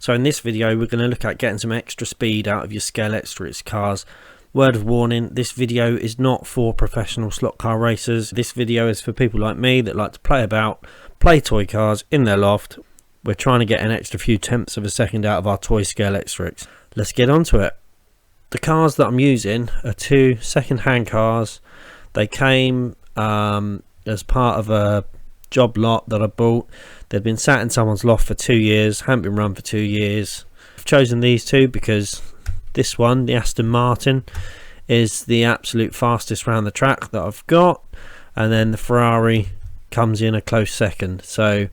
So in this video we're going to look at getting some extra speed out of your Scalextric cars. Word of warning, this video is not for professional slot car racers. This video is for people like me that like to play about, play toy cars in their loft. We're trying to get an extra few tenths of a second out of our toy Scalextrics. Let's get onto it. The cars that I'm using are two second-hand cars. They came as part of a job lot that I bought. They've been sat in someone's loft for 2 years, haven't been run for 2 years. I've chosen these two because this one, the Aston Martin, is the absolute fastest round the track that I've got, and then the Ferrari comes in a close second. So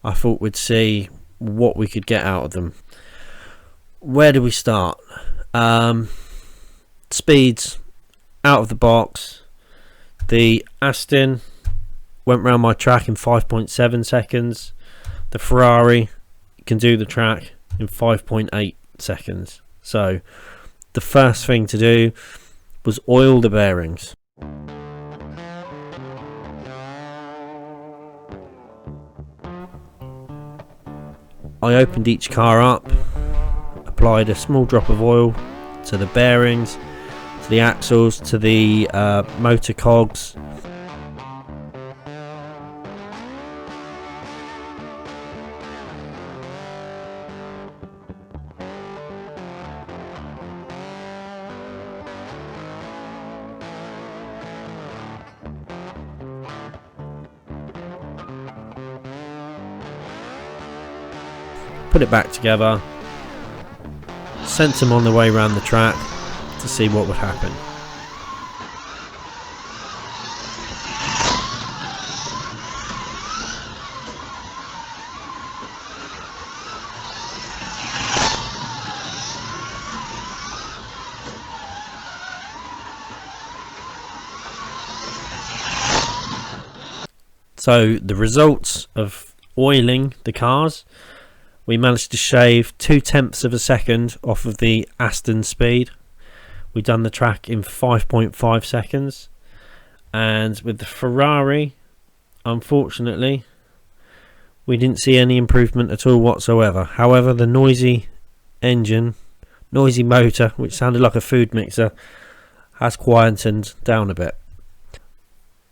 I thought we'd see what we could get out of them. Where do we start? Speeds out of the box. The Aston went round my track in 5.7 seconds. The Ferrari can do the track in 5.8 seconds. So the first thing to do was oil the bearings. I opened each car up, applied a small drop of oil to the bearings, to the axles, to the motor cogs. Put it back together, sent them on the way around the track to see what would happen. So the results of oiling the cars, we managed to shave 0.2 of a second off of the Aston speed. We done the track in 5.5 seconds. And with the Ferrari, unfortunately, we didn't see any improvement at all whatsoever. However, the noisy engine, noisy motor, which sounded like a food mixer, has quietened down a bit.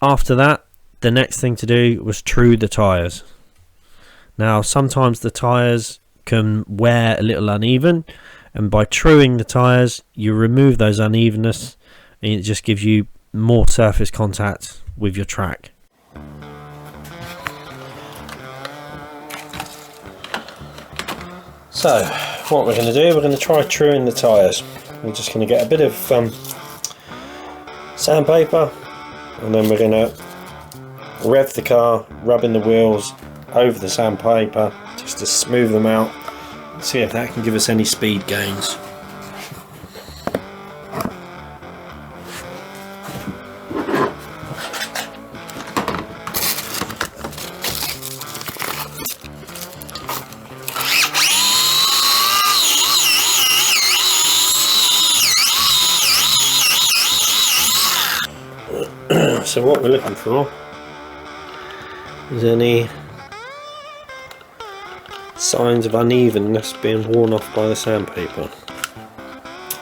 After that, the next thing to do was true the tyres. Now sometimes the tyres can wear a little uneven, and by truing the tyres you remove those unevenness and it just gives you more surface contact with your track. So what we're going to do, we're going to try truing the tyres. We're just going to get a bit of sandpaper, and then we're going to rev the car, rubbing the wheels over the sandpaper just to smooth them out, see if that can give us any speed gains. So what we're looking for is any signs of unevenness being worn off by the sandpaper.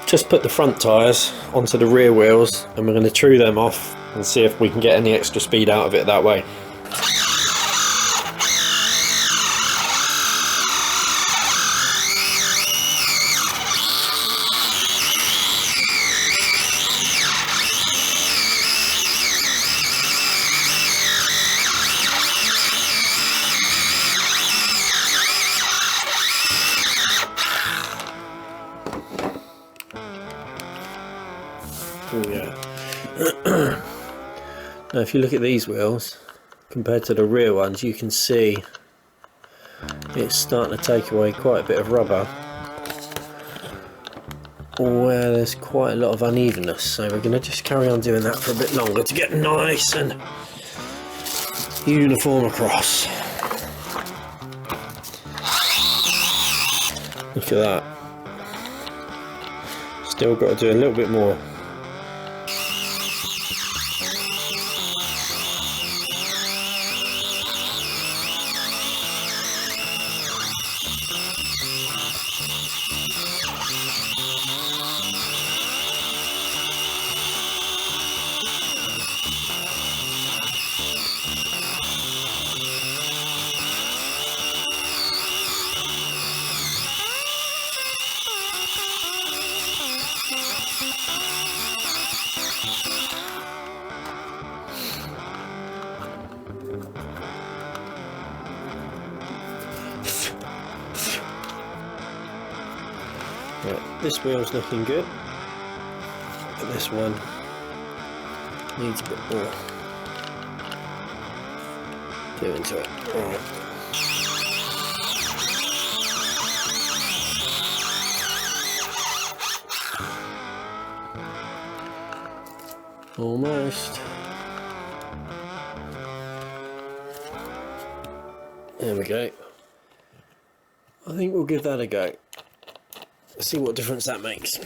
Just put the front tyres onto the rear wheels and we're going to true them off and see if we can get any extra speed out of it that way. Now if you look at these wheels compared to the rear ones, you can see it's starting to take away quite a bit of rubber where there's quite a lot of unevenness, so we're going to just carry on doing that for a bit longer to get nice and uniform across. Look at that. Still got to do a little bit more. Right, this wheel's looking good, but this one needs a bit more doing to it. Alright. Almost. There we go. I think we'll give that a go. Let's see what difference that makes.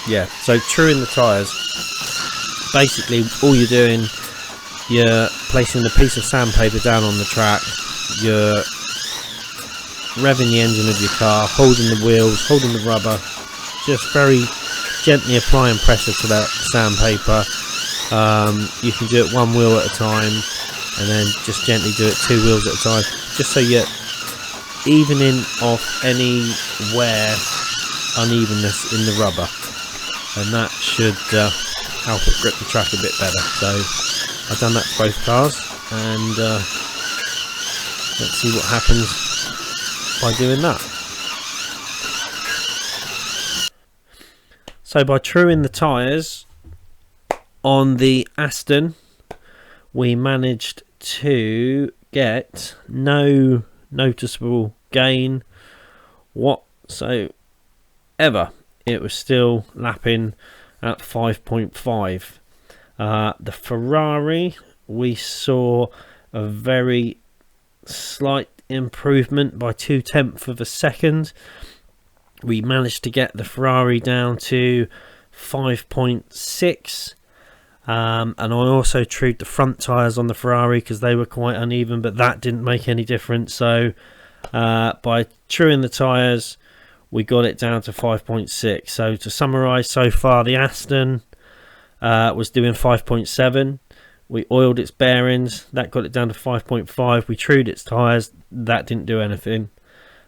Yeah, so truing the tyres. Basically, all you're doing, you're placing a piece of sandpaper down on the track, you're revving the engine of your car, holding the wheels, holding the rubber, just very gently applying pressure to that sandpaper. You can do it one wheel at a time, and then just gently do it two wheels at a time, just so you're evening off any wear, unevenness in the rubber, and that should help it grip the track a bit better. So I've done that to both cars, and let's see what happens by doing that. So by truing the tyres on the Aston, we managed to get no noticeable gain whatsoever. It was still lapping at 5.5. The Ferrari, we saw a very slight improvement by 0.2 of a second. We managed to get the Ferrari down to 5.6. And I also trued the front tyres on the Ferrari because they were quite uneven, but that didn't make any difference. So by truing the tyres, we got it down to 5.6. So to summarise, so far the Aston was doing 5.7. We oiled its bearings, that got it down to 5.5. We trued its tyres, that didn't do anything.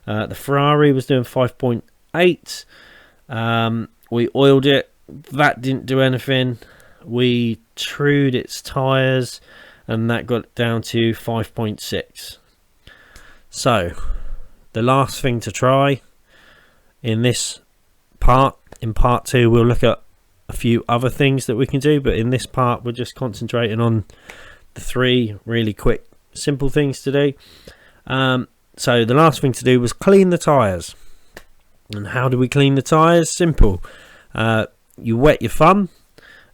The Ferrari was doing 5.8. We oiled it, that didn't do anything. We trued its tyres, and that got it down to 5.6. So the last thing to try in this part, in part 2, we'll look at a few other things that we can do, but in this part we're just concentrating on the 3 really quick simple things to do. So the last thing to do was clean the tyres. And how do we clean the tyres? Simple. You wet your thumb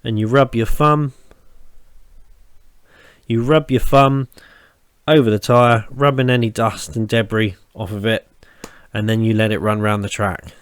and you rub your thumb over the tyre, rubbing any dust and debris off of it, and then you let it run around the track.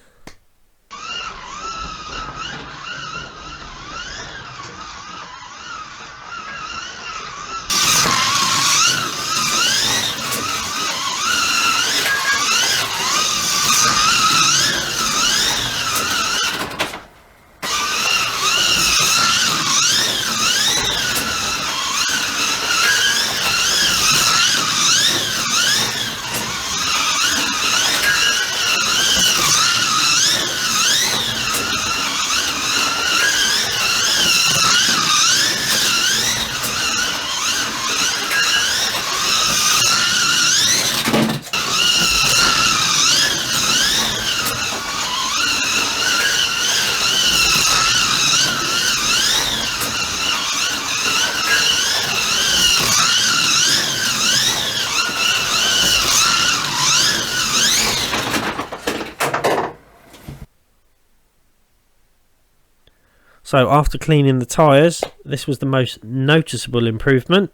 So after cleaning the tyres, this was the most noticeable improvement,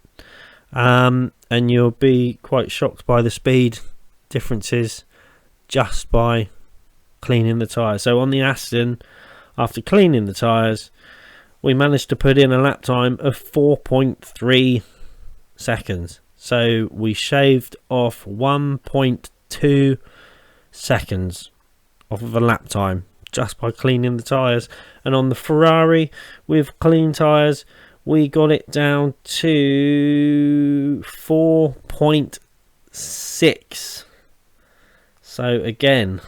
and you'll be quite shocked by the speed differences just by cleaning the tyres. So on the Aston, after cleaning the tyres, we managed to put in a lap time of 4.3 seconds. So we shaved off 1.2 seconds off of a lap time just by cleaning the tyres. And on the Ferrari with clean tyres, we got it down to 4.6. So again,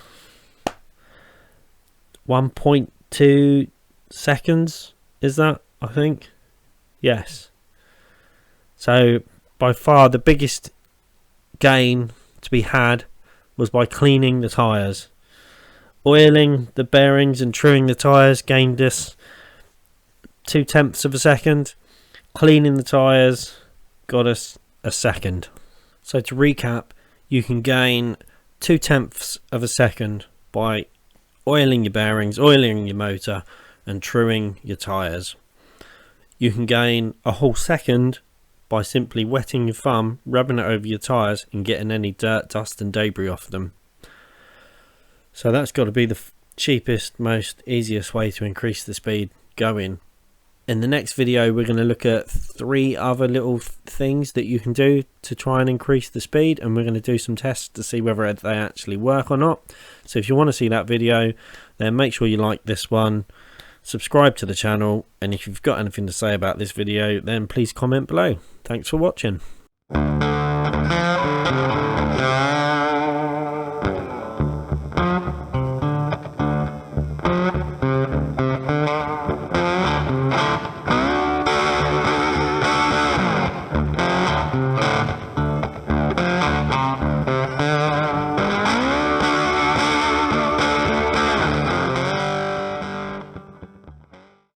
1.2 seconds is that, I think? Yes. So by far the biggest gain to be had was by cleaning the tyres. Oiling the bearings and truing the tyres gained us 0.2 of a second. Cleaning the tyres got us a second. So to recap, you can gain 0.2 of a second by oiling your bearings, oiling your motor and truing your tyres. You can gain a whole second by simply wetting your thumb, rubbing it over your tyres and getting any dirt, dust and debris off them. So that's got to be the cheapest, most easiest way to increase the speed going. In the next video we're going to look at 3 other little things that you can do to try and increase the speed, and we're going to do some tests to see whether they actually work or not. So if you want to see that video, then make sure you like this one, subscribe to the channel, and if you've got anything to say about this video then please comment below. Thanks for watching.